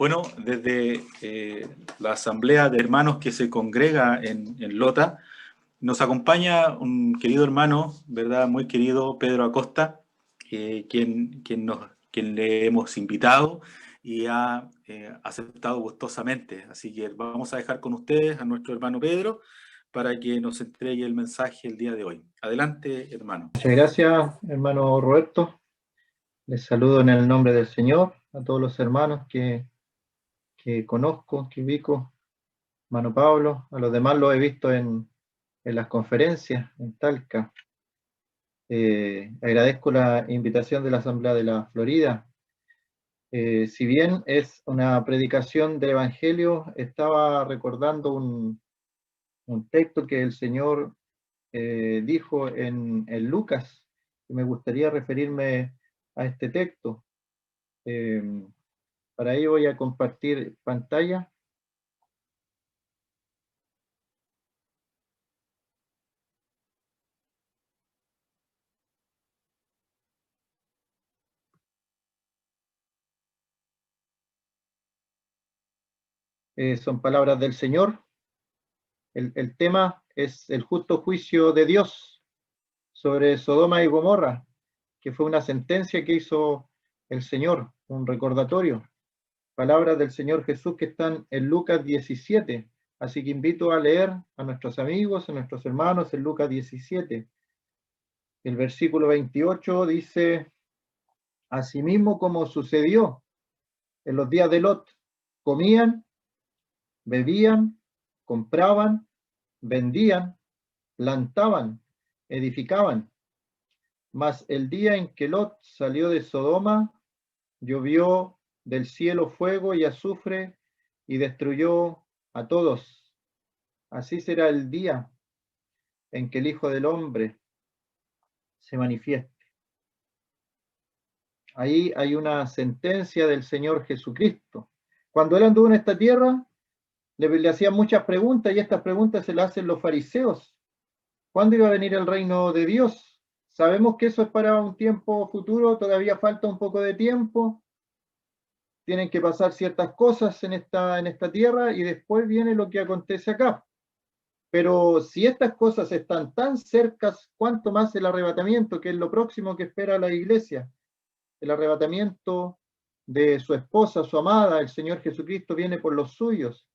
Bueno, desde la asamblea de hermanos que se congrega en Lota, nos acompaña un querido hermano, ¿verdad? Muy querido, Pedro Acosta, quien le hemos invitado y ha aceptado gustosamente. Así que vamos a dejar con ustedes a nuestro hermano Pedro para que nos entregue el mensaje el día de hoy. Adelante, hermano. Muchas gracias, hermano Roberto. Les saludo en el nombre del Señor a todos los hermanos que conozco, que ubico, hermano Pablo, a los demás los he visto en las conferencias en Talca. Agradezco la invitación de la Asamblea de la Florida. Si bien es una predicación del Evangelio, estaba recordando un texto que el Señor dijo en Lucas, que me gustaría referirme a este texto. Para ello voy a compartir pantalla. Son palabras del Señor. El tema es el justo juicio de Dios sobre Sodoma y Gomorra, que fue una sentencia que hizo el Señor, un recordatorio. Palabras del Señor Jesús que están en Lucas 17. Así que invito a leer a nuestros amigos, a nuestros hermanos en Lucas 17. El versículo 28 dice: asimismo como sucedió en los días de Lot, comían, bebían, compraban, vendían, plantaban, edificaban. Mas el día en que Lot salió de Sodoma, llovió del cielo fuego y azufre y destruyó a todos. Así será el día en que el Hijo del Hombre se manifieste. Ahí hay una sentencia del Señor Jesucristo. Cuando Él anduvo en esta tierra, le hacían muchas preguntas y estas preguntas se las hacen los fariseos. ¿Cuándo iba a venir el reino de Dios? Sabemos que eso es para un tiempo futuro, todavía falta un poco de tiempo. Tienen que pasar ciertas cosas en esta tierra y después viene lo que acontece acá. Pero si estas cosas están tan cercas, ¿cuánto más el arrebatamiento, que es lo próximo que espera la iglesia? El arrebatamiento de su esposa, su amada, el Señor Jesucristo viene por los suyos.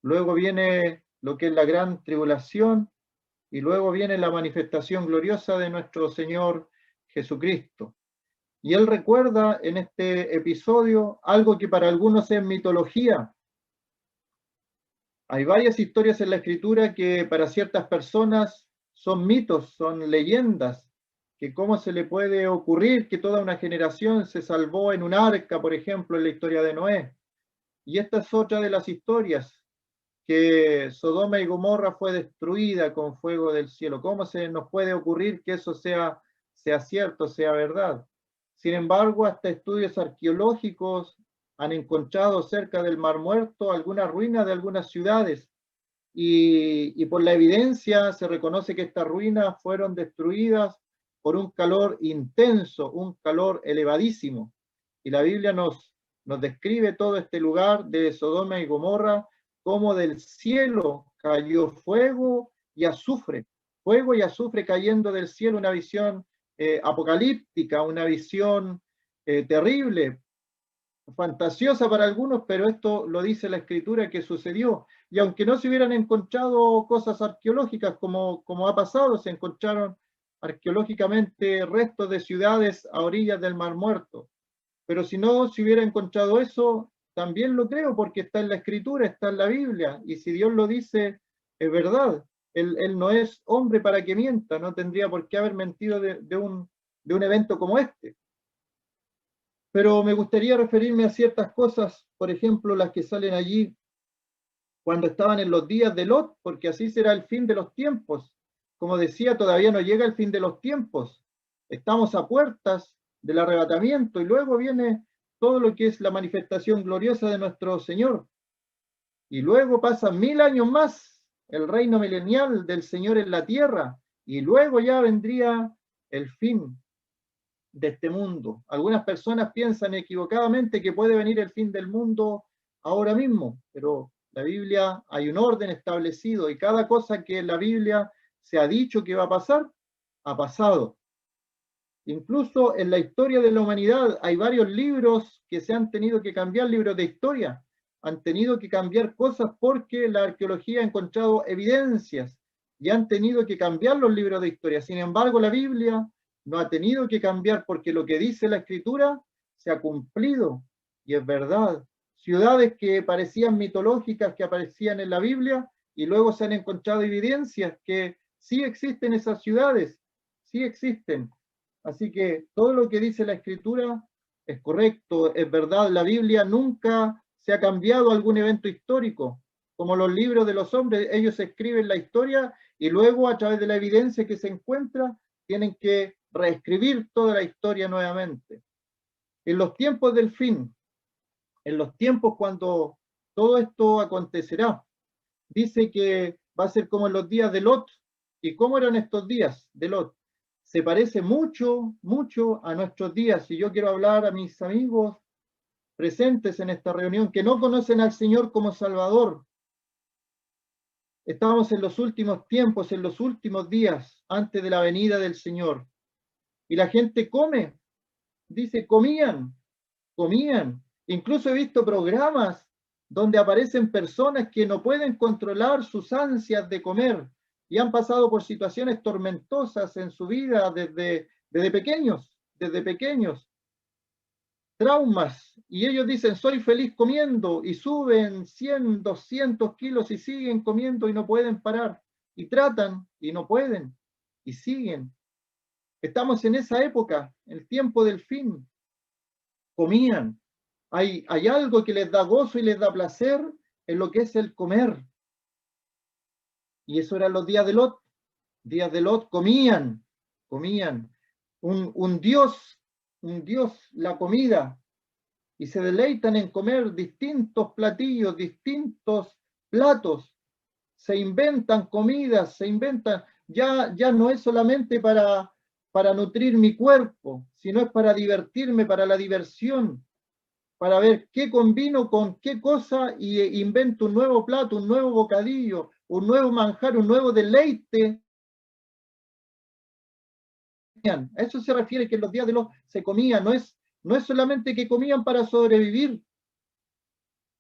Luego viene lo que es la gran tribulación y luego viene la manifestación gloriosa de nuestro Señor Jesucristo. Y él recuerda en este episodio algo que para algunos es mitología. Hay varias historias en la Escritura que para ciertas personas son mitos, son leyendas, que cómo se le puede ocurrir que toda una generación se salvó en un arca, por ejemplo, en la historia de Noé. Y esta es otra de las historias, que Sodoma y Gomorra fue destruida con fuego del cielo. ¿Cómo se nos puede ocurrir que eso sea cierto, sea verdad? Sin embargo, hasta estudios arqueológicos han encontrado cerca del Mar Muerto algunas ruinas de algunas ciudades y por la evidencia se reconoce que estas ruinas fueron destruidas por un calor intenso, un calor elevadísimo. Y la Biblia nos describe todo este lugar de Sodoma y Gomorra como del cielo cayó fuego y azufre cayendo del cielo, una visión apocalíptica, una visión terrible, fantasiosa para algunos, pero esto lo dice la Escritura que sucedió. Y aunque no se hubieran encontrado cosas arqueológicas como ha pasado, se encontraron arqueológicamente restos de ciudades a orillas del Mar Muerto. Pero si no se hubiera encontrado eso, también lo creo porque está en la Escritura, está en la Biblia, y si Dios lo dice, es verdad. Él no es hombre para que mienta, no tendría por qué haber mentido de un evento como este. Pero me gustaría referirme a ciertas cosas, por ejemplo, las que salen allí cuando estaban en los días de Lot, porque así será el fin de los tiempos. Como decía, todavía no llega el fin de los tiempos. Estamos a puertas del arrebatamiento y luego viene todo lo que es la manifestación gloriosa de nuestro Señor. Y luego pasan 1000 años más, el reino milenial del Señor en la tierra, y luego ya vendría el fin de este mundo. Algunas personas piensan equivocadamente que puede venir el fin del mundo ahora mismo, pero la Biblia hay un orden establecido y cada cosa que en la Biblia se ha dicho que va a pasar, ha pasado. Incluso en la historia de la humanidad hay varios libros que se han tenido que cambiar, libros de historia, han tenido que cambiar cosas porque la arqueología ha encontrado evidencias y han tenido que cambiar los libros de historia. Sin embargo, la Biblia no ha tenido que cambiar porque lo que dice la Escritura se ha cumplido y es verdad. Ciudades que parecían mitológicas, que aparecían en la Biblia, y luego se han encontrado evidencias que sí existen esas ciudades, sí existen. Así que todo lo que dice la Escritura es correcto, es verdad. La Biblia nunca se ha cambiado algún evento histórico, como los libros de los hombres. Ellos escriben la historia y luego, a través de la evidencia que se encuentra, tienen que reescribir toda la historia nuevamente. En los tiempos del fin, en los tiempos cuando todo esto acontecerá, dice que va a ser como en los días de Lot. ¿Y cómo eran estos días de Lot? Se parece mucho, mucho a nuestros días. Y yo quiero hablar a mis amigos presentes en esta reunión que no conocen al Señor como Salvador. Estamos en los últimos tiempos, en los últimos días, antes de la venida del Señor. Y la gente come, dice, comían. Incluso he visto programas donde aparecen personas que no pueden controlar sus ansias de comer y han pasado por situaciones tormentosas en su vida desde pequeños, traumas, y ellos dicen, soy feliz comiendo, y suben 100, 200 kilos y siguen comiendo y no pueden parar, y tratan y no pueden, y siguen. Estamos en esa época, el tiempo del fin. Comían. Hay algo que les da gozo y les da placer en lo que es el comer. Y eso eran los días de Lot. Días de Lot comían. Un Dios, la comida. Y se deleitan en comer distintos platillos, distintos platos. Se inventan comidas, ya no es solamente para nutrir mi cuerpo, sino es para divertirme, para la diversión, para ver qué combino con qué cosa y invento un nuevo plato, un nuevo bocadillo, un nuevo manjar, un nuevo deleite. A eso se refiere que en los días de los se comía, no es solamente que comían para sobrevivir,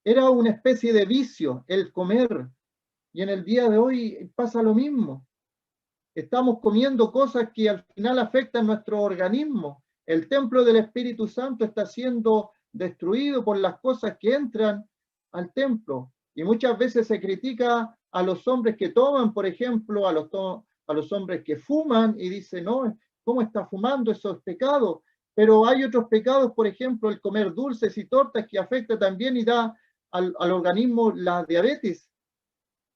era una especie de vicio el comer. Y en el día de hoy pasa lo mismo. Estamos comiendo cosas que al final afectan nuestro organismo. El templo del Espíritu Santo está siendo destruido por las cosas que entran al templo. Y muchas veces se critica a los hombres que toman, por ejemplo, a los hombres que fuman y dicen, no, ¿cómo está fumando? Eso es pecado. Pero hay otros pecados, por ejemplo, el comer dulces y tortas que afecta también y da al organismo la diabetes.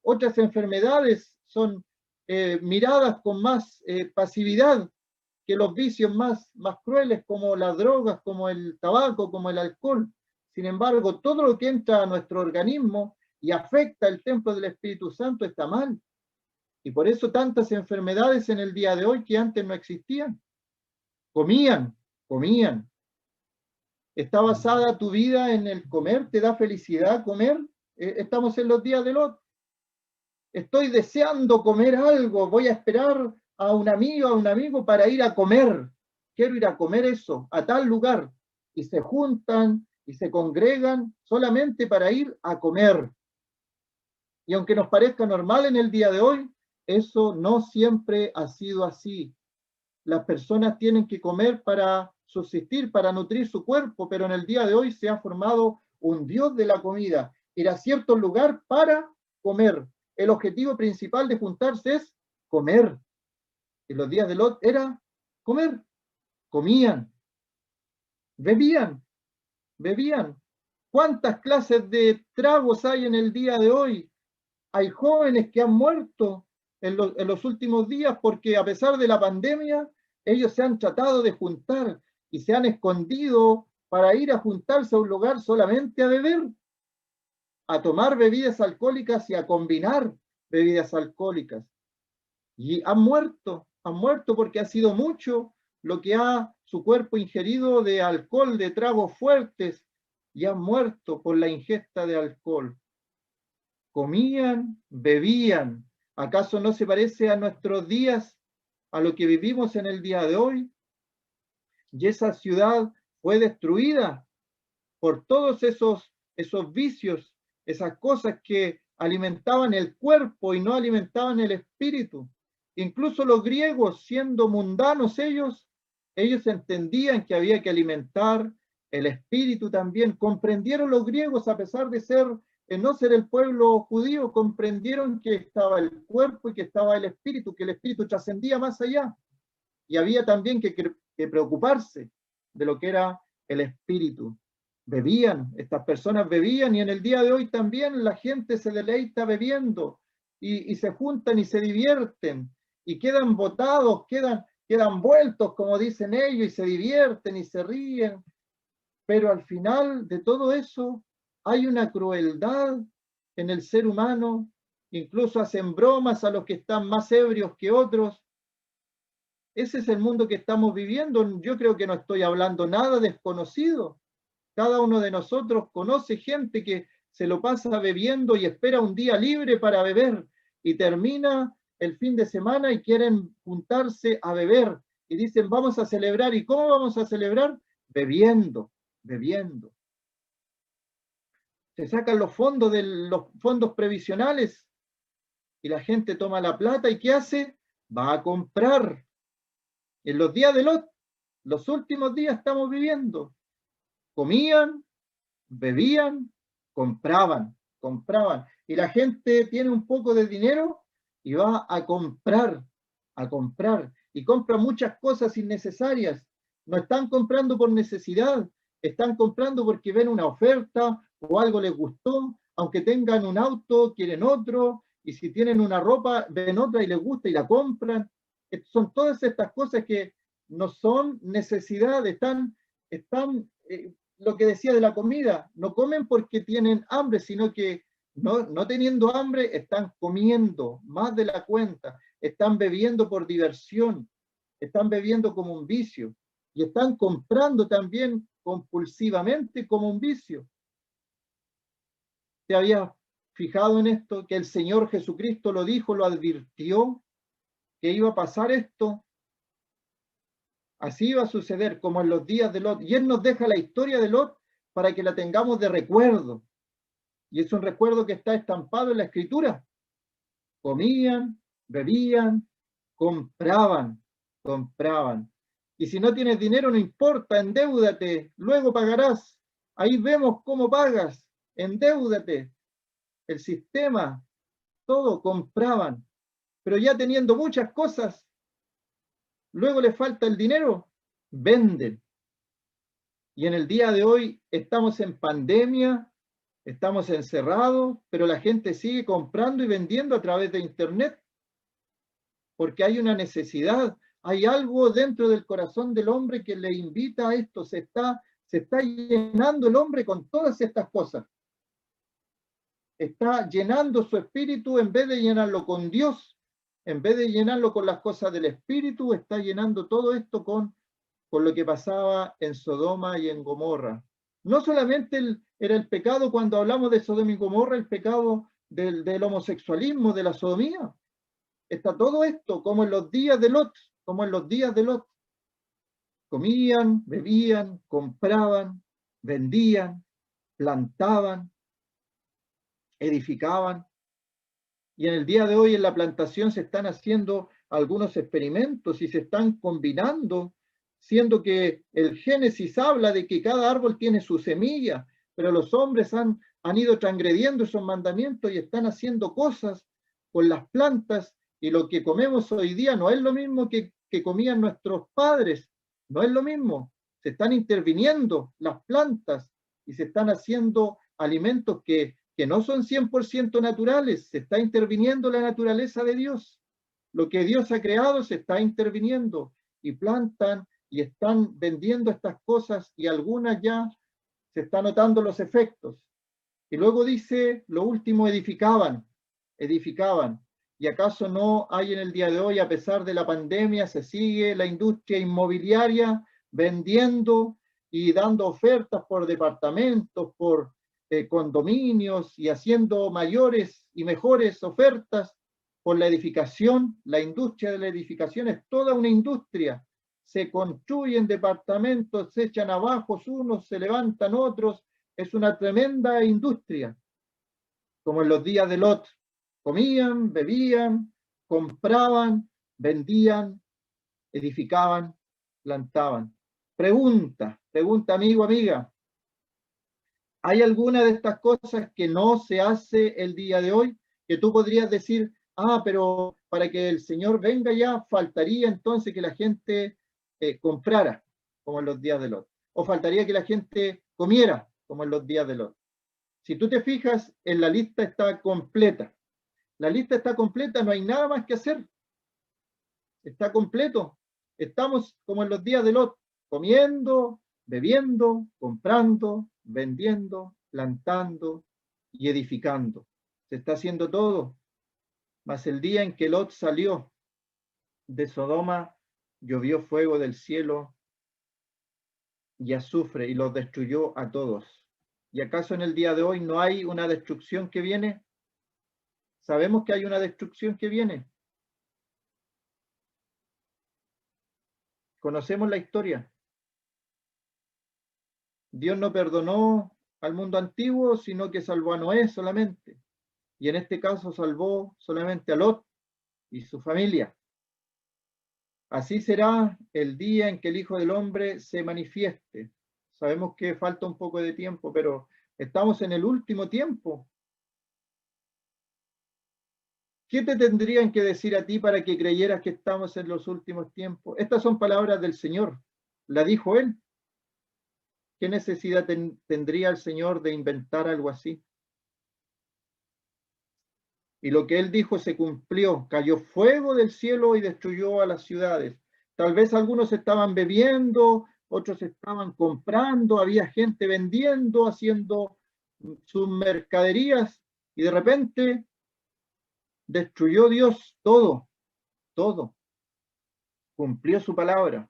Otras enfermedades son miradas con más pasividad que los vicios más crueles como las drogas, como el tabaco, como el alcohol. Sin embargo, todo lo que entra a nuestro organismo y afecta el templo del Espíritu Santo está mal. Y por eso tantas enfermedades en el día de hoy que antes no existían. Comían. ¿Está basada tu vida en el comer? ¿Te da felicidad comer? Estamos en los días de Lot. Estoy deseando comer algo, voy a esperar a un amigo para ir a comer. Quiero ir a comer eso, a tal lugar. Y se juntan y se congregan solamente para ir a comer. Y aunque nos parezca normal en el día de hoy, eso no siempre ha sido así. Las personas tienen que comer para subsistir, para nutrir su cuerpo, pero en el día de hoy se ha formado un Dios de la comida. Ir a cierto lugar para comer. El objetivo principal de juntarse es comer. En los días de Lot era comer. Comían. Bebían. ¿Cuántas clases de tragos hay en el día de hoy? Hay jóvenes que han muerto en los últimos días porque a pesar de la pandemia, ellos se han tratado de juntar y se han escondido para ir a juntarse a un lugar solamente a beber, a tomar bebidas alcohólicas y a combinar bebidas alcohólicas. Y han muerto porque ha sido mucho lo que ha su cuerpo ingerido de alcohol, de tragos fuertes, y han muerto por la ingesta de alcohol. Comían, bebían. ¿Acaso no se parece a nuestros días, a lo que vivimos en el día de hoy? Y esa ciudad fue destruida por todos esos vicios, esas cosas que alimentaban el cuerpo y no alimentaban el espíritu. Incluso los griegos, siendo mundanos ellos entendían que había que alimentar el espíritu también. Comprendieron los griegos, a pesar de no ser el pueblo judío, comprendieron que estaba el cuerpo y que estaba el espíritu, que el espíritu trascendía más allá. Y había también que preocuparse de lo que era el espíritu. Bebían, estas personas bebían, y en el día de hoy también la gente se deleita bebiendo y se juntan y se divierten y quedan botados, quedan vueltos, como dicen ellos, y se divierten y se ríen. Pero al final de todo eso hay una crueldad en el ser humano, incluso hacen bromas a los que están más ebrios que otros. Ese es el mundo que estamos viviendo. Yo creo que no estoy hablando nada desconocido. Cada uno de nosotros conoce gente que se lo pasa bebiendo y espera un día libre para beber y termina el fin de semana y quieren juntarse a beber y dicen vamos a celebrar. ¿Y cómo vamos a celebrar? Bebiendo, bebiendo. Se sacan los fondos previsionales y la gente toma la plata y ¿qué hace? Va a comprar. En los días de Lot, los últimos días estamos viviendo. Comían, bebían, compraban. Y la gente tiene un poco de dinero y va a comprar. Y compra muchas cosas innecesarias. No están comprando por necesidad, están comprando porque ven una oferta o algo les gustó. Aunque tengan un auto, quieren otro. Y si tienen una ropa, ven otra y les gusta y la compran. Son todas estas cosas que no son necesidad, están lo que decía de la comida, no comen porque tienen hambre, sino que no teniendo hambre están comiendo más de la cuenta, están bebiendo por diversión, están bebiendo como un vicio y están comprando también compulsivamente como un vicio. ¿Te habías fijado en esto? Que el Señor Jesucristo lo dijo, lo advirtió, que iba a pasar esto. Así iba a suceder como en los días de Lot. Y Él nos deja la historia de Lot para que la tengamos de recuerdo. Y es un recuerdo que está estampado en la Escritura. Comían, bebían, compraban. Y si no tienes dinero, no importa, endeúdate, luego pagarás. Ahí vemos cómo pagas, endeúdate. El sistema, todo compraban. Pero ya teniendo muchas cosas, luego le falta el dinero, venden. Y en el día de hoy estamos en pandemia, estamos encerrados, pero la gente sigue comprando y vendiendo a través de Internet, porque hay una necesidad, hay algo dentro del corazón del hombre que le invita a esto, se está llenando el hombre con todas estas cosas. Está llenando su espíritu en vez de llenarlo con Dios, en vez de llenarlo con las cosas del espíritu, está llenando todo esto con lo que pasaba en Sodoma y en Gomorra. No solamente era el pecado, cuando hablamos de Sodoma y Gomorra, el pecado del homosexualismo, de la sodomía. Está todo esto, como en los días de Lot, Comían, bebían, compraban, vendían, plantaban, edificaban. Y en el día de hoy en la plantación se están haciendo algunos experimentos y se están combinando, siendo que el Génesis habla de que cada árbol tiene su semilla, pero los hombres han ido transgrediendo esos mandamientos y están haciendo cosas con las plantas, y lo que comemos hoy día no es lo mismo que comían nuestros padres, no es lo mismo. Se están interviniendo las plantas y se están haciendo alimentos que no son 100% naturales, se está interviniendo la naturaleza de Dios. Lo que Dios ha creado se está interviniendo y plantan y están vendiendo estas cosas y algunas ya se están notando los efectos. Y luego dice, lo último, edificaban. ¿Y acaso no hay en el día de hoy, a pesar de la pandemia, se sigue la industria inmobiliaria vendiendo y dando ofertas por departamentos, por condominios y haciendo mayores y mejores ofertas por la edificación. La industria de la edificación es toda una industria. Se construyen departamentos, se echan abajo unos, se levantan otros. Es una tremenda industria. Como en los días de Lot. Comían, bebían, compraban, vendían, edificaban, plantaban. Pregunta amigo, amiga. ¿Hay alguna de estas cosas que no se hace el día de hoy? Que tú podrías decir, pero para que el Señor venga ya, faltaría entonces que la gente comprara, como en los días de Lot. O faltaría que la gente comiera, como en los días de Lot. Si tú te fijas, en la lista está completa. La lista está completa, no hay nada más que hacer. Está completo. Estamos como en los días de Lot, comiendo, bebiendo, comprando, vendiendo, plantando y edificando. Se está haciendo todo. Mas el día en que Lot salió de Sodoma, llovió fuego del cielo y azufre y los destruyó a todos. ¿Y acaso en el día de hoy no hay una destrucción que viene? Sabemos que hay una destrucción que viene. Conocemos la historia. Dios no perdonó al mundo antiguo, sino que salvó a Noé solamente. Y en este caso salvó solamente a Lot y su familia. Así será el día en que el Hijo del Hombre se manifieste. Sabemos que falta un poco de tiempo, pero estamos en el último tiempo. ¿Qué te tendrían que decir a ti para que creyeras que estamos en los últimos tiempos? Estas son palabras del Señor. La dijo Él. ¿Qué necesidad tendría el Señor de inventar algo así? Y lo que Él dijo se cumplió. Cayó fuego del cielo y destruyó a las ciudades. Tal vez algunos estaban bebiendo, otros estaban comprando, había gente vendiendo, haciendo sus mercaderías, y de repente destruyó Dios todo, todo. Cumplió su palabra.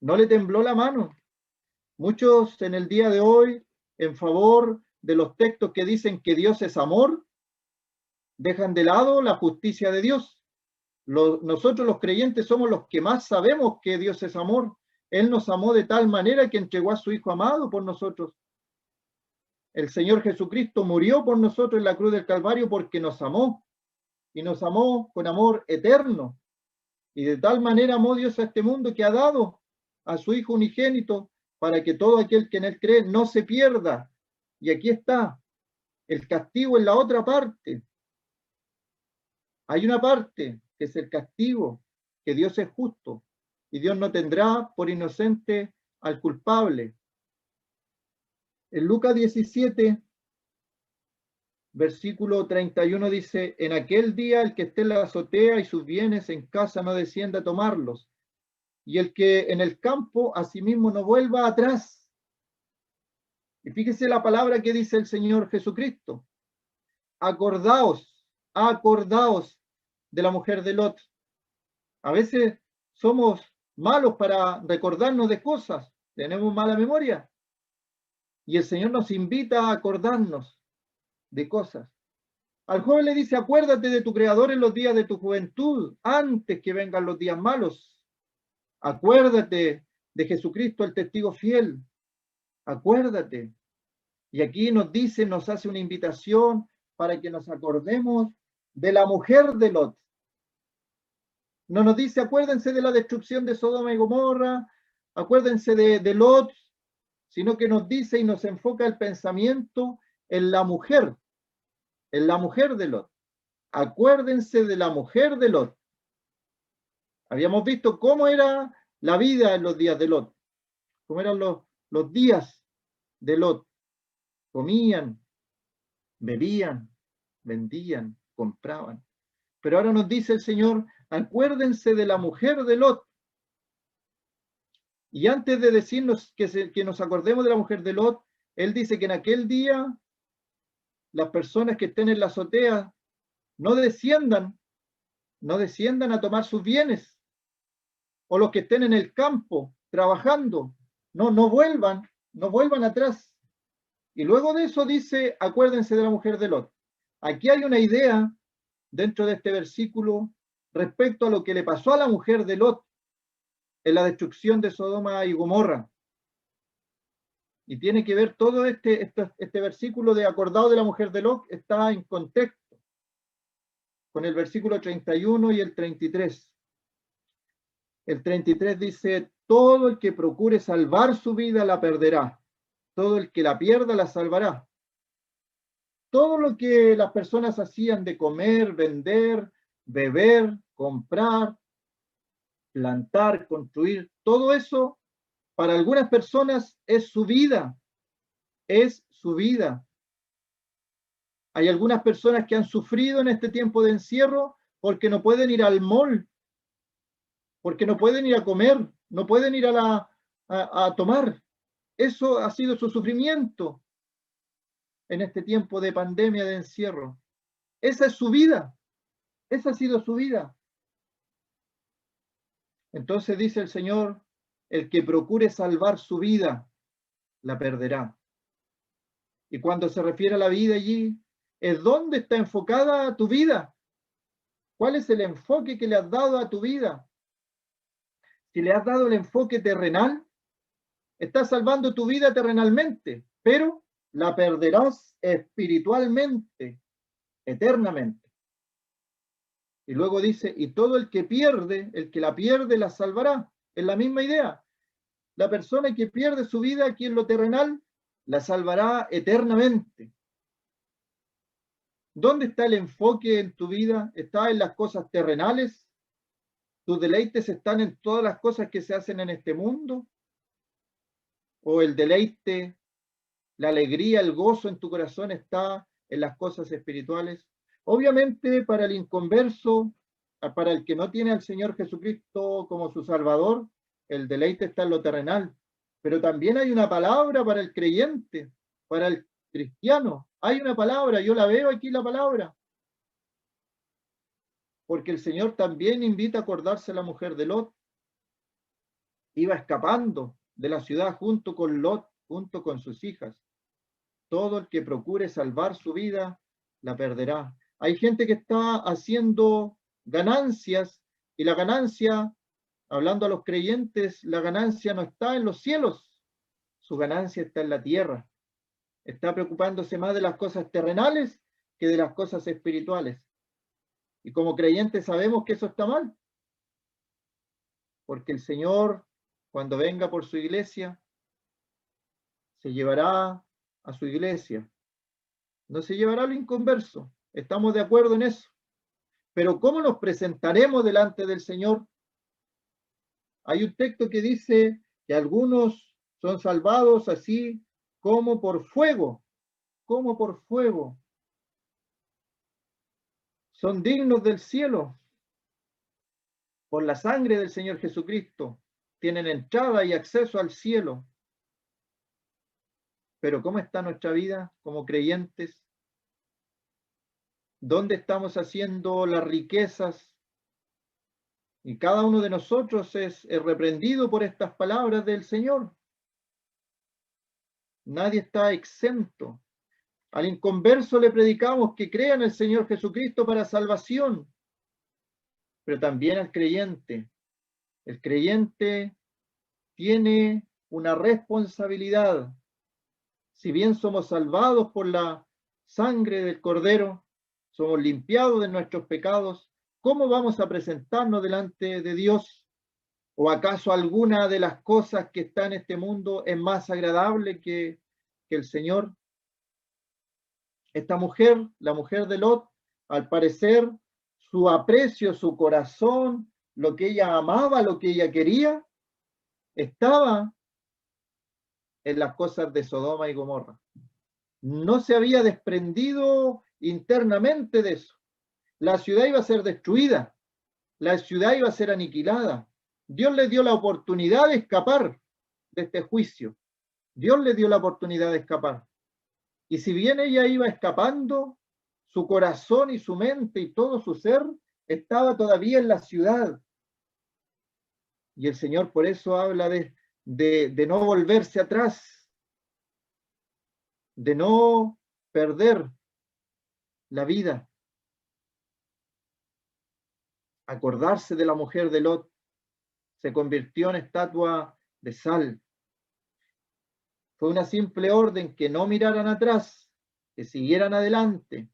No le tembló la mano. Muchos en el día de hoy, en favor de los textos que dicen que Dios es amor, dejan de lado la justicia de Dios. Nosotros los creyentes somos los que más sabemos que Dios es amor. Él nos amó de tal manera que entregó a su Hijo amado por nosotros. El Señor Jesucristo murió por nosotros en la cruz del Calvario porque nos amó, y nos amó con amor eterno. Y de tal manera amó Dios a este mundo que ha dado a su Hijo unigénito para que todo aquel que en Él cree no se pierda. Y aquí está el castigo en la otra parte. Hay una parte que es el castigo, que Dios es justo y Dios no tendrá por inocente al culpable. En Lucas 17, versículo 31 dice, en aquel día el que esté en la azotea y sus bienes en casa no descienda a tomarlos, y el que en el campo asimismo no vuelva atrás. Y fíjese la palabra que dice el Señor Jesucristo. Acordaos de la mujer de Lot. A veces somos malos para recordarnos de cosas, tenemos mala memoria. Y el Señor nos invita a acordarnos de cosas. Al joven le dice, acuérdate de tu Creador en los días de tu juventud, antes que vengan los días malos. Acuérdate de Jesucristo, el testigo fiel. Acuérdate. Y aquí nos dice, nos hace una invitación para que nos acordemos de la mujer de Lot. No nos dice, acuérdense de la destrucción de Sodoma y Gomorra, acuérdense de Lot, sino que nos dice y nos enfoca el pensamiento en la mujer de Lot. Acuérdense de la mujer de Lot. Habíamos visto cómo era la vida en los días de Lot, cómo eran los días de Lot. Comían, bebían, vendían, compraban. Pero ahora nos dice el Señor, acuérdense de la mujer de Lot. Y antes de decirnos que nos acordemos de la mujer de Lot, Él dice que en aquel día las personas que estén en la azotea no desciendan a tomar sus bienes, o los que estén en el campo trabajando, no vuelvan, no vuelvan atrás. Y luego de eso dice, acuérdense de la mujer de Lot. Aquí hay una idea dentro de este versículo respecto a lo que le pasó a la mujer de Lot en la destrucción de Sodoma y Gomorra. Y tiene que ver todo este versículo de acordado de la mujer de Lot, está en contexto con el versículo 31 y el 33. El 33 dice, todo el que procure salvar su vida la perderá. Todo el que la pierda la salvará. Todo lo que las personas hacían de comer, vender, beber, comprar, plantar, construir, todo eso para algunas personas es su vida, es su vida. Hay algunas personas que han sufrido en este tiempo de encierro porque no pueden ir al mall, porque no pueden ir a comer, no pueden ir a tomar. Eso ha sido su sufrimiento en este tiempo de pandemia, de encierro. Esa es su vida, esa ha sido su vida. Entonces dice el Señor, el que procure salvar su vida, la perderá. Y cuando se refiere a la vida allí, es dónde está enfocada tu vida. ¿Cuál es el enfoque que le has dado a tu vida? Si le has dado el enfoque terrenal, estás salvando tu vida terrenalmente, pero la perderás espiritualmente, eternamente. Y luego dice, y todo el que la pierde, la salvará. Es la misma idea. La persona que pierde su vida aquí en lo terrenal, la salvará eternamente. ¿Dónde está el enfoque en tu vida? ¿Está en las cosas terrenales? ¿Tus deleites están en todas las cosas que se hacen en este mundo? ¿O el deleite, la alegría, el gozo en tu corazón está en las cosas espirituales? Obviamente para el inconverso, para el que no tiene al Señor Jesucristo como su Salvador, el deleite está en lo terrenal. Pero también hay una palabra para el creyente, para el cristiano. Hay una palabra, yo la veo aquí la palabra. Porque el Señor también invita a acordarse a la mujer de Lot. Iba escapando de la ciudad junto con Lot, junto con sus hijas. Todo el que procure salvar su vida, la perderá. Hay gente que está haciendo ganancias y la ganancia, hablando a los creyentes, la ganancia no está en los cielos, su ganancia está en la tierra. Está preocupándose más de las cosas terrenales que de las cosas espirituales. Y como creyentes sabemos que eso está mal, porque el Señor, cuando venga por su iglesia, se llevará a su iglesia. No se llevará al inconverso. Estamos de acuerdo en eso. Pero ¿cómo nos presentaremos delante del Señor? Hay un texto que dice que algunos son salvados así como por fuego, como por fuego. Son dignos del cielo por la sangre del Señor Jesucristo. Tienen entrada y acceso al cielo. Pero ¿cómo está nuestra vida como creyentes? ¿Dónde estamos haciendo las riquezas? Y cada uno de nosotros es reprendido por estas palabras del Señor. Nadie está exento. Al inconverso le predicamos que crea en el Señor Jesucristo para salvación, pero también al creyente. El creyente tiene una responsabilidad. Si bien somos salvados por la sangre del Cordero, somos limpiados de nuestros pecados, ¿cómo vamos a presentarnos delante de Dios? ¿O acaso alguna de las cosas que está en este mundo es más agradable que el Señor? Esta mujer, la mujer de Lot, al parecer, su aprecio, su corazón, lo que ella amaba, lo que ella quería, estaba en las cosas de Sodoma y Gomorra. No se había desprendido internamente de eso. La ciudad iba a ser destruida, la ciudad iba a ser aniquilada. Dios le dio la oportunidad de escapar de este juicio. Dios le dio la oportunidad de escapar. Y si bien ella iba escapando, su corazón y su mente y todo su ser estaba todavía en la ciudad. Y el Señor por eso habla de de no volverse atrás, de no perder la vida. Acordarse de la mujer de Lot se convirtió en estatua de sal. Fue una simple orden que no miraran atrás, que siguieran adelante,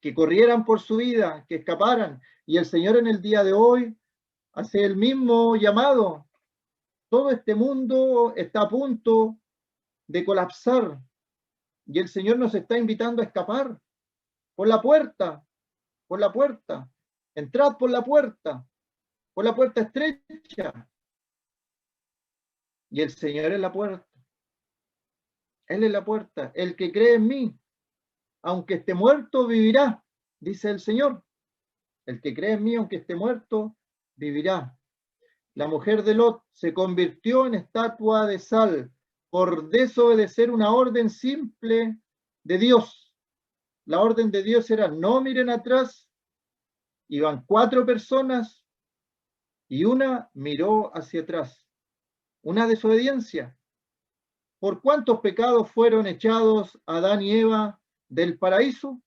que corrieran por su vida, que escaparan. Y el Señor en el día de hoy hace el mismo llamado. Todo este mundo está a punto de colapsar y el Señor nos está invitando a escapar por la puerta, por la puerta. Entrad por la puerta estrecha. Y el Señor es la puerta. Él es la puerta. El que cree en mí, aunque esté muerto, vivirá, dice el Señor. El que cree en mí, aunque esté muerto, vivirá. La mujer de Lot se convirtió en estatua de sal por desobedecer una orden simple de Dios. La orden de Dios era: no miren atrás. Iban 4 personas y una miró hacia atrás. Una desobediencia. ¿Por cuántos pecados fueron echados Adán y Eva del paraíso?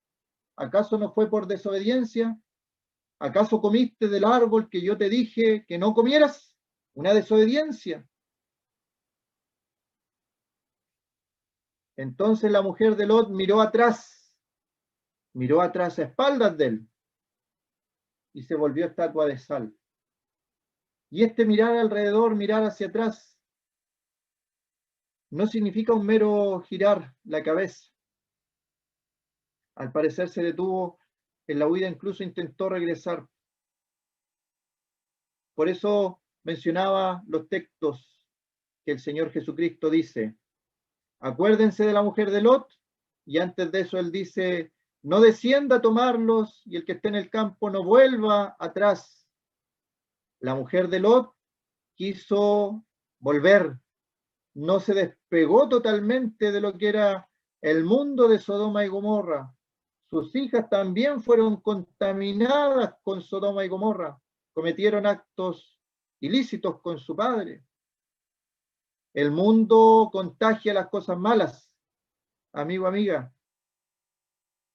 ¿Acaso no fue por desobediencia? ¿Acaso comiste del árbol que yo te dije que no comieras? Una desobediencia. Entonces la mujer de Lot miró atrás a espaldas de él y se volvió estatua de sal. Y este mirar alrededor, mirar hacia atrás, no significa un mero girar la cabeza. Al parecer se detuvo en la huida, incluso intentó regresar. Por eso mencionaba los textos que el Señor Jesucristo dice: acuérdense de la mujer de Lot, y antes de eso él dice: no descienda a tomarlos, y el que esté en el campo no vuelva atrás. La mujer de Lot quiso volver, no se despegó totalmente de lo que era el mundo de Sodoma y Gomorra. Sus hijas también fueron contaminadas con Sodoma y Gomorra, cometieron actos ilícitos con su padre. El mundo contagia las cosas malas, amigo, amiga.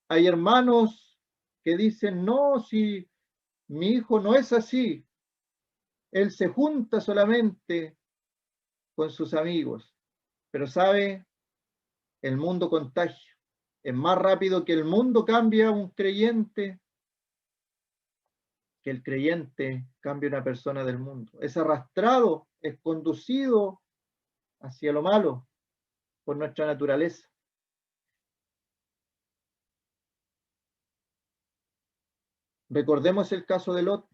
Hay hermanos que dicen: no, si mi hijo no es así, él se junta solamente con sus amigos. Pero sabe, el mundo contagia. Es más rápido que el mundo cambie a un creyente que el creyente cambie a una persona del mundo. Es arrastrado, es conducido hacia lo malo por nuestra naturaleza. Recordemos el caso de Lot.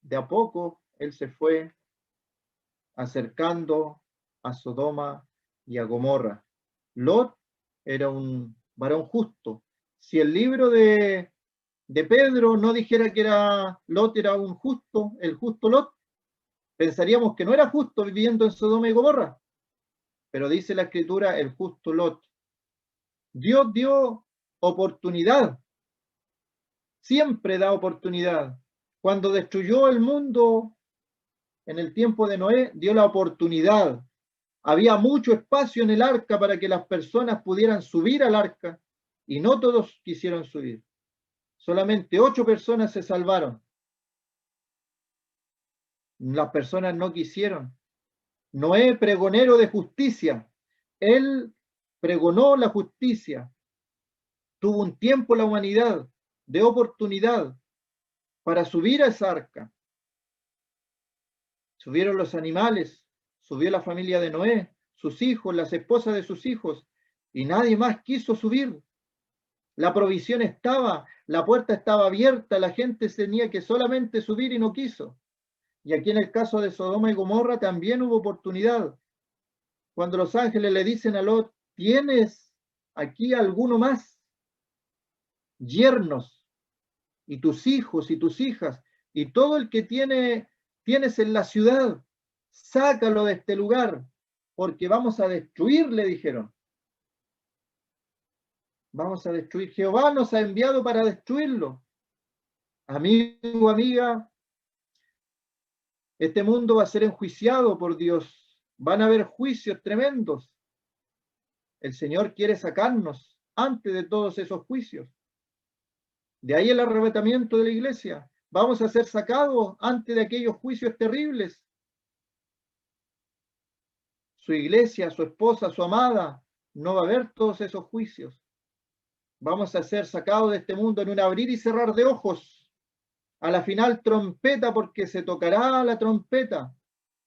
De a poco él se fue acercando a Sodoma y a Gomorra. Lot era un varón justo. Si el libro de Pedro no dijera que Lot era un justo, el justo Lot, pensaríamos que no era justo viviendo en Sodoma y Gomorra. Pero dice la Escritura: el justo Lot. Dios dio oportunidad, siempre da oportunidad. Cuando destruyó el mundo en el tiempo de Noé, dio la oportunidad. Había mucho espacio en el arca para que las personas pudieran subir al arca, y no todos quisieron subir. Solamente 8 personas se salvaron. Las personas no quisieron. Noé, pregonero de justicia, él pregonó la justicia. Tuvo un tiempo la humanidad de oportunidad para subir a esa arca. Subieron los animales, subió la familia de Noé, sus hijos, las esposas de sus hijos, y nadie más quiso subir. La provisión estaba, la puerta estaba abierta, la gente tenía que solamente subir y no quiso. Y aquí en el caso de Sodoma y Gomorra también hubo oportunidad. Cuando los ángeles le dicen a Lot: ¿tienes aquí alguno más? Yernos, y tus hijos y tus hijas, y todo el que tienes en la ciudad, sácalo de este lugar, porque vamos a destruir, le dijeron. Vamos a destruir. Jehová nos ha enviado para destruirlo. Amigo, amiga, este mundo va a ser enjuiciado por Dios. van a haber juicios tremendos. El Señor quiere sacarnos antes de todos esos juicios. De ahí el arrebatamiento de la iglesia. Vamos a ser sacados antes de aquellos juicios terribles. Su iglesia, su esposa, su amada, no va a haber todos esos juicios. Vamos a ser sacados de este mundo en un abrir y cerrar de ojos. A la final trompeta, porque se tocará la trompeta.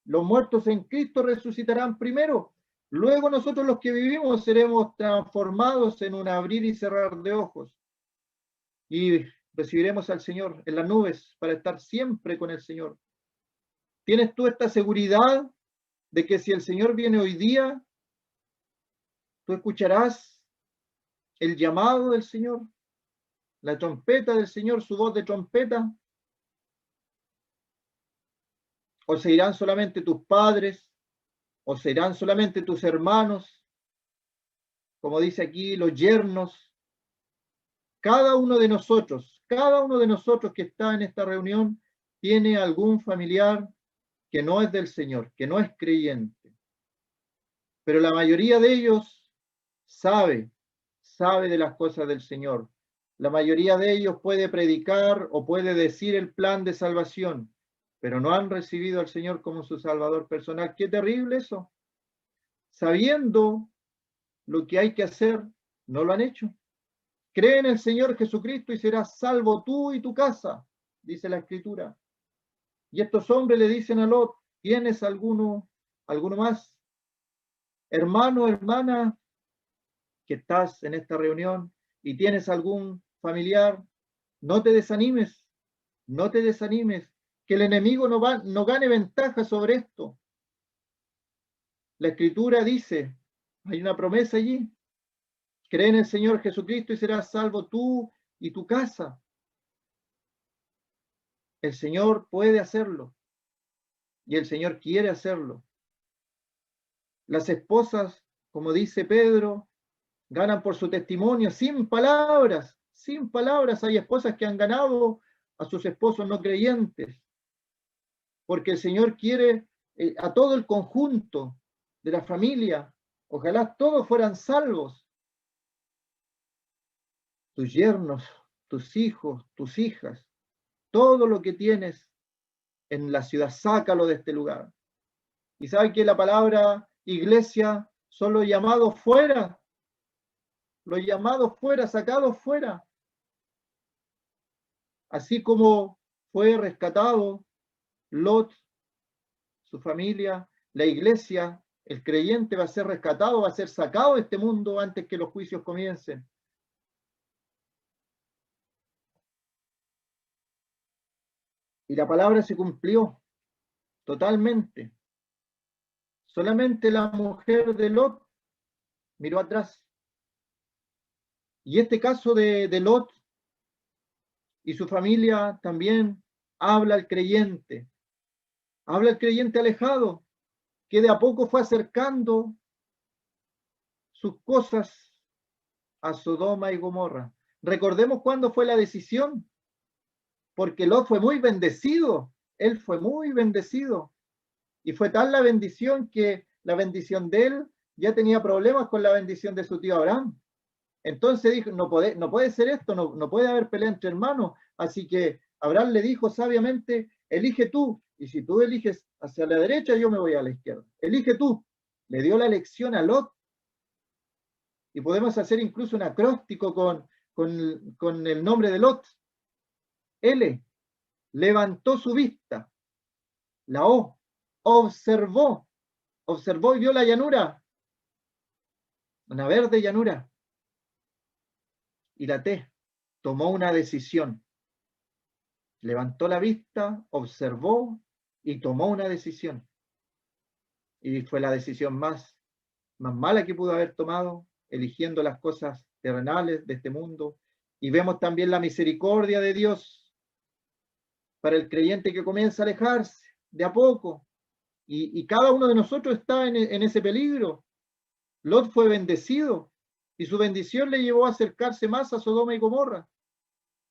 Los muertos en Cristo resucitarán primero. Luego nosotros los que vivimos seremos transformados en un abrir y cerrar de ojos. Y recibiremos al Señor en las nubes para estar siempre con el Señor. ¿Tienes tú esta seguridad de que si el Señor viene hoy día, tú escucharás el llamado del Señor, la trompeta del Señor, su voz de trompeta? ¿O se irán solamente tus padres? ¿O se irán solamente tus hermanos? Como dice aquí, los yernos. Cada uno de nosotros que está en esta reunión, tiene algún familiar que no es del Señor, que no es creyente. Pero la mayoría de ellos sabe de las cosas del Señor. La mayoría de ellos puede predicar o puede decir el plan de salvación, pero no han recibido al Señor como su Salvador personal. ¡Qué terrible eso! Sabiendo lo que hay que hacer, no lo han hecho. Cree en el Señor Jesucristo y serás salvo tú y tu casa, dice la Escritura. Y estos hombres le dicen a Lot, ¿tienes alguno más? Hermano, hermana, que estás en esta reunión y tienes algún familiar, no te desanimes, que el enemigo no gane ventaja sobre esto. La Escritura dice, hay una promesa allí, cree en el Señor Jesucristo y serás salvo tú y tu casa. El Señor puede hacerlo y el Señor quiere hacerlo. Las esposas, como dice Pedro, ganan por su testimonio, sin palabras. Hay esposas que han ganado a sus esposos no creyentes, porque el Señor quiere a todo el conjunto de la familia. Ojalá todos fueran salvos. Tus yernos, tus hijos, tus hijas, todo lo que tienes en la ciudad, sácalo de este lugar. Y saben que la palabra iglesia son los llamados fuera, sacados fuera. Así como fue rescatado Lot, su familia, la iglesia, el creyente va a ser rescatado, va a ser sacado de este mundo antes que los juicios comiencen. Y la palabra se cumplió totalmente. Solamente la mujer de Lot miró atrás. Y este caso de Lot y su familia también habla al creyente alejado, que de a poco fue acercando sus cosas a Sodoma y Gomorra. Recordemos cuándo fue la decisión, porque Lot fue muy bendecido, él fue muy bendecido, y fue tal la bendición que la bendición de él ya tenía problemas con la bendición de su tío Abraham. Entonces dijo, no puede ser esto, no puede haber pelea entre hermanos. Así que Abraham le dijo sabiamente, elige tú, y si tú eliges hacia la derecha, yo me voy a la izquierda. Elige tú. Le dio la elección a Lot. Y podemos hacer incluso un acróstico con el nombre de Lot. L, levantó su vista. La O, observó y vio la llanura, una verde llanura. Y la T, tomó una decisión. Levantó la vista, observó y tomó una decisión. Y fue la decisión más mala que pudo haber tomado, eligiendo las cosas terrenales de este mundo. Y vemos también la misericordia de Dios para el creyente que comienza a alejarse de a poco. Y cada uno de nosotros está en ese peligro. Lot fue bendecido y su bendición le llevó a acercarse más a Sodoma y Gomorra.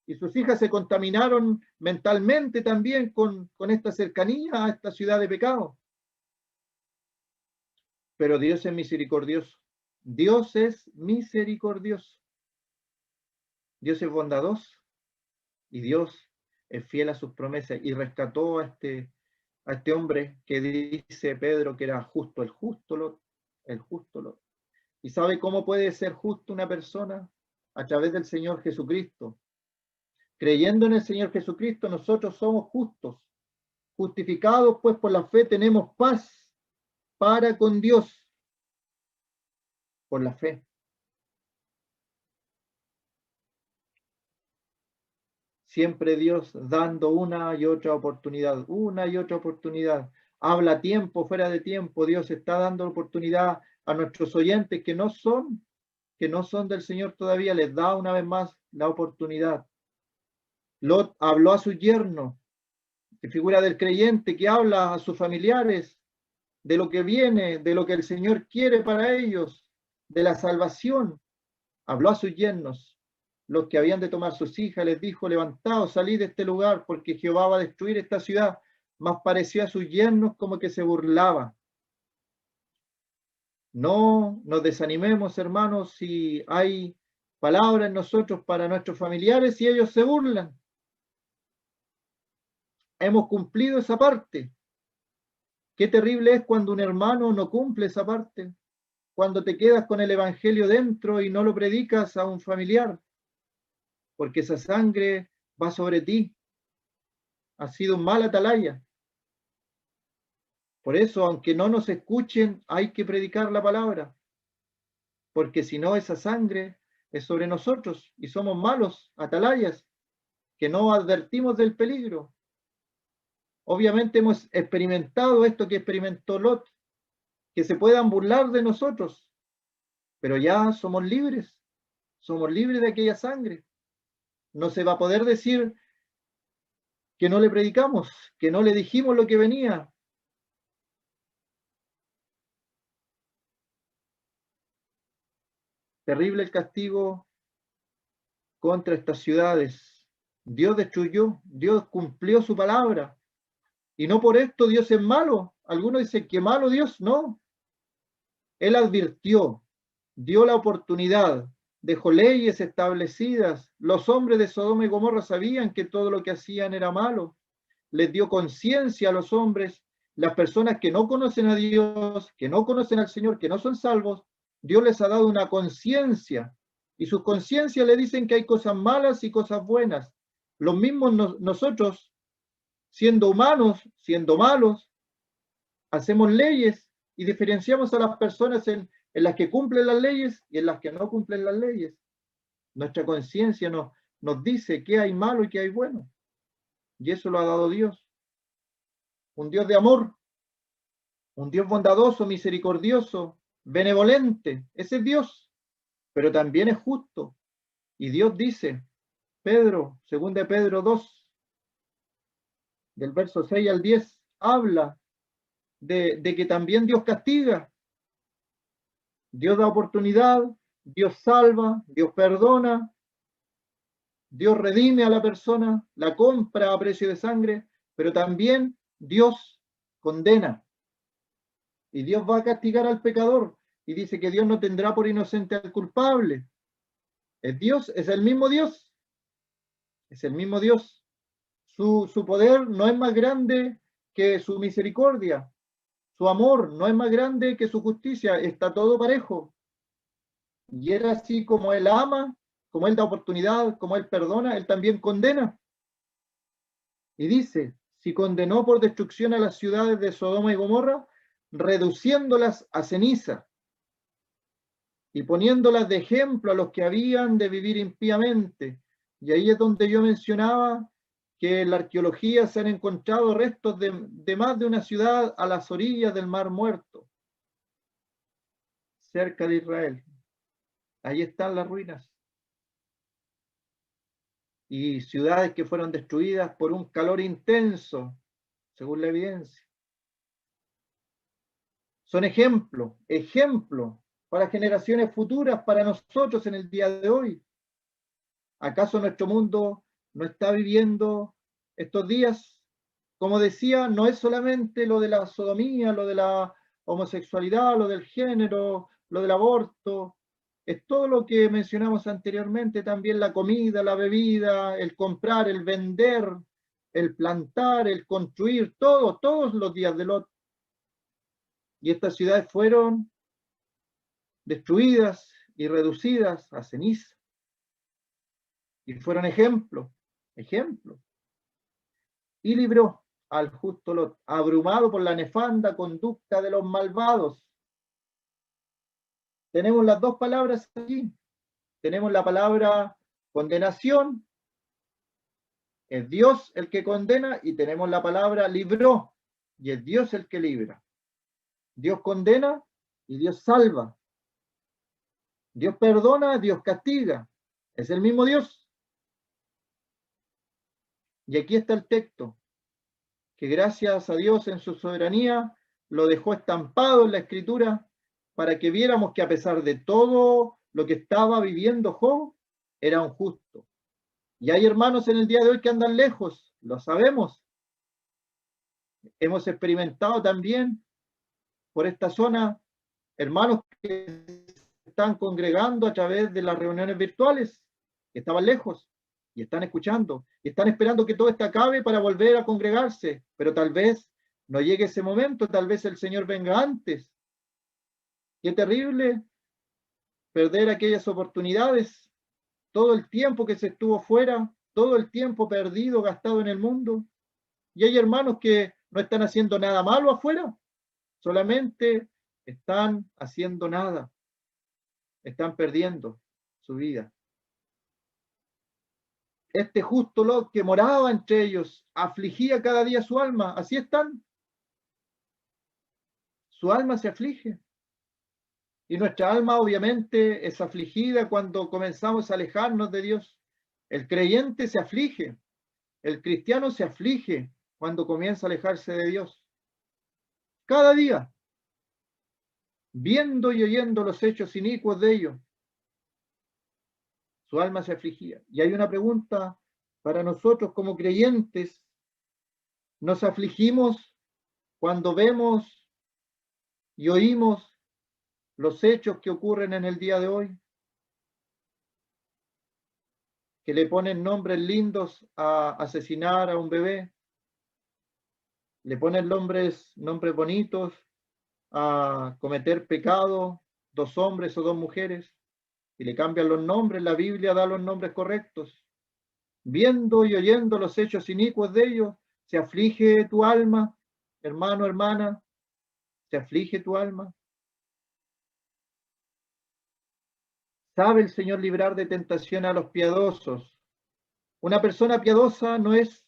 Y sus hijas se contaminaron mentalmente también con esta cercanía a esta ciudad de pecado. Pero Dios es misericordioso. Dios es misericordioso. Dios es bondadoso. Y Dios es fiel a sus promesas y rescató a este hombre que dice Pedro que era justo, el justo Lot, el justo Lot. ¿Y sabe cómo puede ser justo una persona? A través del Señor Jesucristo. Creyendo en el Señor Jesucristo, nosotros somos justos. Justificados, pues, por la fe tenemos paz para con Dios. Por la fe. Siempre Dios dando una y otra oportunidad, una y otra oportunidad. Habla a tiempo, fuera de tiempo. Dios está dando oportunidad a nuestros oyentes que no son del Señor todavía, les da una vez más la oportunidad. Lot habló a su yerno, de figura del creyente que habla a sus familiares de lo que viene, de lo que el Señor quiere para ellos, de la salvación. Habló a sus yernos, los que habían de tomar sus hijas, les dijo: levantaos, salid de este lugar, porque Jehová va a destruir esta ciudad. Mas pareció a sus yernos como que se burlaba. No nos desanimemos, hermanos, si hay palabras en nosotros para nuestros familiares y ellos se burlan. Hemos cumplido esa parte. Qué terrible es cuando un hermano no cumple esa parte, cuando te quedas con el evangelio dentro y no lo predicas a un familiar, porque esa sangre va sobre ti. Ha sido un mal atalaya. Por eso, aunque no nos escuchen, hay que predicar la palabra, porque si no, esa sangre es sobre nosotros y somos malos atalayas que no advertimos del peligro. Obviamente hemos experimentado esto que experimentó Lot, que se puedan burlar de nosotros, pero ya somos libres de aquella sangre. No se va a poder decir que no le predicamos, que no le dijimos lo que venía. Terrible el castigo contra estas ciudades. Dios destruyó, Dios cumplió su palabra. Y no por esto Dios es malo. Algunos dicen que malo Dios, no. Él advirtió, dio la oportunidad, dejó leyes establecidas. Los hombres de Sodoma y Gomorra sabían que todo lo que hacían era malo. Les dio conciencia a los hombres, las personas que no conocen a Dios, que no conocen al Señor, que no son salvos. Dios les ha dado una conciencia y sus conciencias le dicen que hay cosas malas y cosas buenas. Los mismos nosotros, siendo humanos, siendo malos, hacemos leyes y diferenciamos a las personas en las que cumplen las leyes y en las que no cumplen las leyes. Nuestra conciencia nos dice qué hay malo y qué hay bueno. Y eso lo ha dado Dios. Un Dios de amor, un Dios bondadoso, misericordioso, benevolente. Ese es Dios, pero también es justo. Y Dios dice, Pedro, 2 Pedro 2, del verso 6 al 10, habla de que también Dios castiga. Dios da oportunidad, Dios salva, Dios perdona, Dios redime a la persona, la compra a precio de sangre, pero también Dios condena. Y Dios va a castigar al pecador. Y dice que Dios no tendrá por inocente al culpable. Es Dios, es el mismo Dios. Es el mismo Dios. Su poder no es más grande que su misericordia. Su amor no es más grande que su justicia. Está todo parejo. Y era así como Él ama, como Él da oportunidad, como Él perdona, Él también condena. Y dice, si condenó por destrucción a las ciudades de Sodoma y Gomorra, reduciéndolas a ceniza y poniéndolas de ejemplo a los que habían de vivir impíamente. Y ahí es donde yo mencionaba que en la arqueología se han encontrado restos de más de una ciudad a las orillas del Mar Muerto, cerca de Israel. Ahí están las ruinas. Y ciudades que fueron destruidas por un calor intenso, según la evidencia. Son ejemplo para generaciones futuras, para nosotros en el día de hoy. ¿Acaso nuestro mundo no está viviendo estos días? Como decía, no es solamente lo de la sodomía, lo de la homosexualidad, lo del género, lo del aborto, es todo lo que mencionamos anteriormente, también la comida, la bebida, el comprar, el vender, el plantar, el construir, todos los días de Lot. Y estas ciudades fueron destruidas y reducidas a ceniza. Y fueron ejemplos. Y libró al justo Lot, abrumado por la nefanda conducta de los malvados. Tenemos las dos palabras aquí. Tenemos la palabra condenación, es Dios el que condena, y tenemos la palabra libró, y es Dios el que libra. Dios condena y Dios salva. Dios perdona, Dios castiga. Es el mismo Dios. Y aquí está el texto, que gracias a Dios en su soberanía lo dejó estampado en la Escritura para que viéramos que a pesar de todo lo que estaba viviendo Job, era un justo. Y hay hermanos en el día de hoy que andan lejos, lo sabemos. Hemos experimentado también por esta zona hermanos que están congregando a través de las reuniones virtuales, que estaban lejos y están escuchando y están esperando que todo esto acabe para volver a congregarse, pero tal vez no llegue ese momento, tal vez el Señor venga antes. Qué terrible perder aquellas oportunidades, todo el tiempo que se estuvo fuera, todo el tiempo perdido, gastado en el mundo. Y hay hermanos que no están haciendo nada malo afuera, solamente están haciendo nada, están perdiendo su vida. Este justo Lot que moraba entre ellos, afligía cada día su alma, así están. Su alma se aflige. Y nuestra alma obviamente es afligida cuando comenzamos a alejarnos de Dios. El creyente se aflige, el cristiano se aflige cuando comienza a alejarse de Dios. Cada día, viendo y oyendo los hechos inicuos de ellos, su alma se afligía. Y hay una pregunta para nosotros como creyentes: ¿nos afligimos cuando vemos y oímos los hechos que ocurren en el día de hoy? Que le ponen nombres lindos a asesinar a un bebé, le ponen nombres bonitos a cometer pecado, 2 hombres o 2 mujeres, y le cambian los nombres. La Biblia da los nombres correctos. Viendo y oyendo los hechos inicuos de ellos, se aflige tu alma, hermano, hermana, se aflige tu alma. ¿Sabe el Señor librar de tentación a los piadosos? Una persona piadosa no es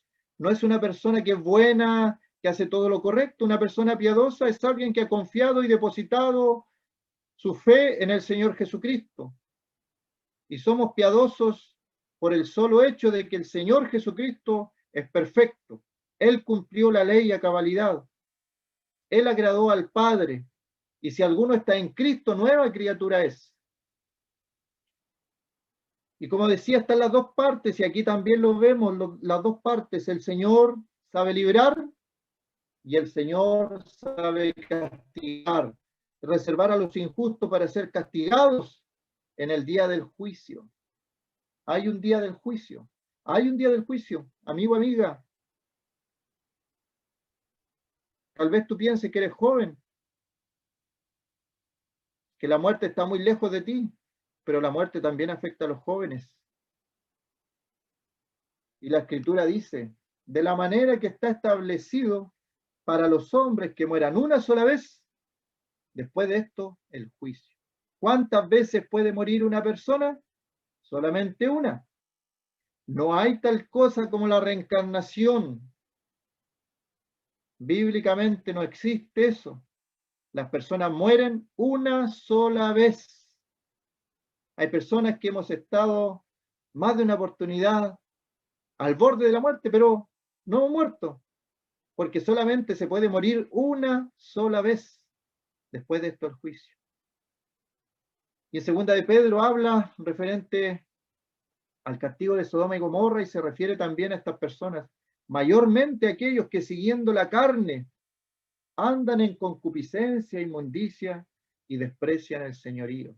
una persona que es buena, que hace todo lo correcto. Una persona piadosa es alguien que ha confiado y depositado su fe en el Señor Jesucristo. Y somos piadosos por el solo hecho de que el Señor Jesucristo es perfecto. Él cumplió la ley a cabalidad. Él agradó al Padre. Y si alguno está en Cristo, nueva criatura es. Y como decía, están las dos partes, y aquí también lo vemos, las dos partes. El Señor sabe librar y el Señor sabe castigar, reservar a los injustos para ser castigados en el día del juicio. Hay un día del juicio, hay un día del juicio, amigo, amiga. Tal vez tú pienses que eres joven, que la muerte está muy lejos de ti, pero la muerte también afecta a los jóvenes. Y la Escritura dice, de la manera que está establecido para los hombres que mueran una sola vez, después de esto, el juicio. ¿Cuántas veces puede morir una persona? Solamente una. No hay tal cosa como la reencarnación. Bíblicamente no existe eso. Las personas mueren una sola vez. Hay personas que hemos estado más de una oportunidad al borde de la muerte, pero no hemos muerto, porque solamente se puede morir una sola vez. Después de esto el juicio. Y en segunda de Pedro habla referente al castigo de Sodoma y Gomorra, y se refiere también a estas personas, mayormente aquellos que siguiendo la carne andan en concupiscencia, inmundicia y desprecian el señorío.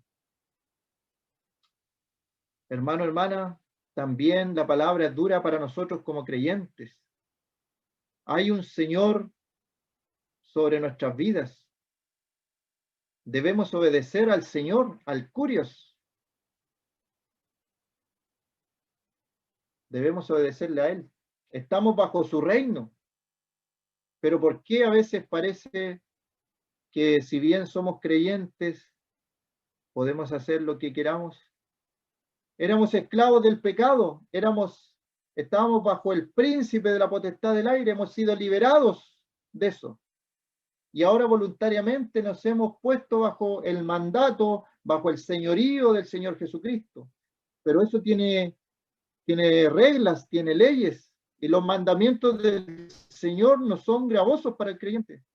Hermano, hermana, también la palabra es dura para nosotros como creyentes. Hay un Señor sobre nuestras vidas. Debemos obedecer al Señor, al Curios. Debemos obedecerle a Él. Estamos bajo su reino. Pero ¿por qué a veces parece que si bien somos creyentes, podemos hacer lo que queramos? Éramos esclavos del pecado, estábamos bajo el príncipe de la potestad del aire, hemos sido liberados de eso. Y ahora voluntariamente nos hemos puesto bajo el mandato, bajo el señorío del Señor Jesucristo. Pero eso tiene reglas, tiene leyes, y los mandamientos del Señor no son gravosos para el creyente,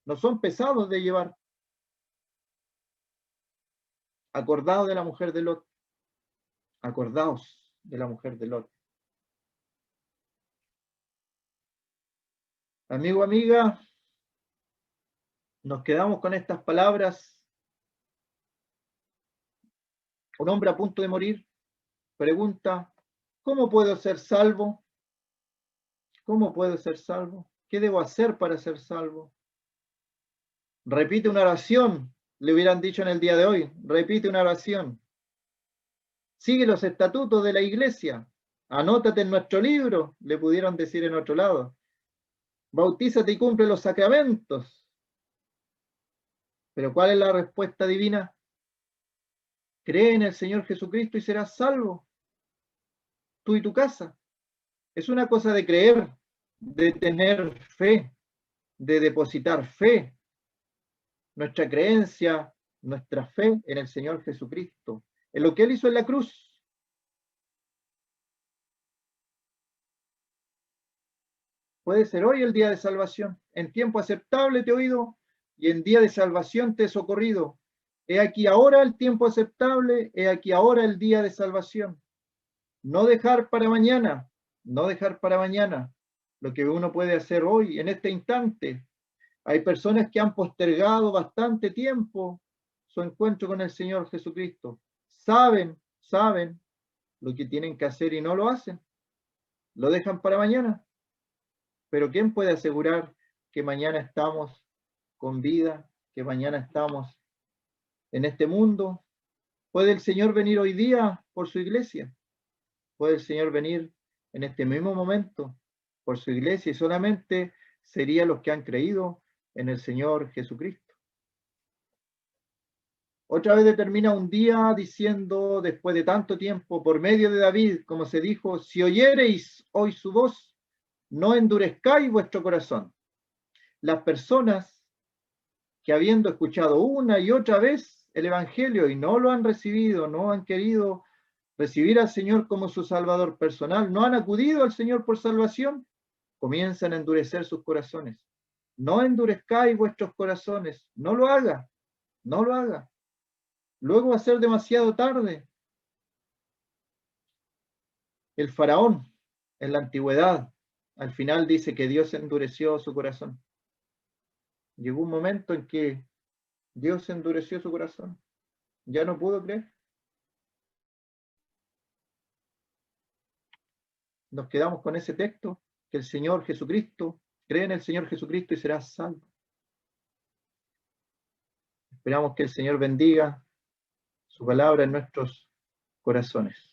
no son pesados de llevar. Acordaos de la mujer de Lot. Acordaos de la mujer de Lot. Amigo, amiga, nos quedamos con estas palabras. Un hombre a punto de morir pregunta, ¿cómo puedo ser salvo? ¿Cómo puedo ser salvo? ¿Qué debo hacer para ser salvo? Repite una oración, le hubieran dicho en el día de hoy, repite una oración. Sigue los estatutos de la iglesia, anótate en nuestro libro, le pudieron decir en otro lado. Bautízate y cumple los sacramentos. Pero ¿cuál es la respuesta divina? Cree en el Señor Jesucristo y serás salvo, tú y tu casa. Es una cosa de creer, de tener fe, de depositar fe. Nuestra creencia, nuestra fe en el Señor Jesucristo, en lo que Él hizo en la cruz. Puede ser hoy el día de salvación. En tiempo aceptable te he oído y en día de salvación te he socorrido. He aquí ahora el tiempo aceptable, he aquí ahora el día de salvación. No dejar para mañana, no dejar para mañana lo que uno puede hacer hoy, en este instante. Hay personas que han postergado bastante tiempo su encuentro con el Señor Jesucristo. Saben lo que tienen que hacer y no lo hacen. Lo dejan para mañana. Pero ¿quién puede asegurar que mañana estamos con vida, que mañana estamos en este mundo? ¿Puede el Señor venir hoy día por su iglesia? ¿Puede el Señor venir en este mismo momento por su iglesia? Y solamente serían los que han creído en el Señor Jesucristo. Otra vez determina un día diciendo, después de tanto tiempo, por medio de David, como se dijo, si oyereis hoy su voz, no endurezcáis vuestro corazón. Las personas que habiendo escuchado una y otra vez el Evangelio y no lo han recibido, no han querido recibir al Señor como su Salvador personal, no han acudido al Señor por salvación, comienzan a endurecer sus corazones. No endurezcáis vuestros corazones, no lo haga, no lo haga. Luego va a ser demasiado tarde. El faraón en la antigüedad, al final dice que Dios endureció su corazón. Llegó un momento en que Dios endureció su corazón. Ya no pudo creer. Nos quedamos con ese texto, que el Señor Jesucristo, cree en el Señor Jesucristo y serás salvo. Esperamos que el Señor bendiga su palabra en nuestros corazones.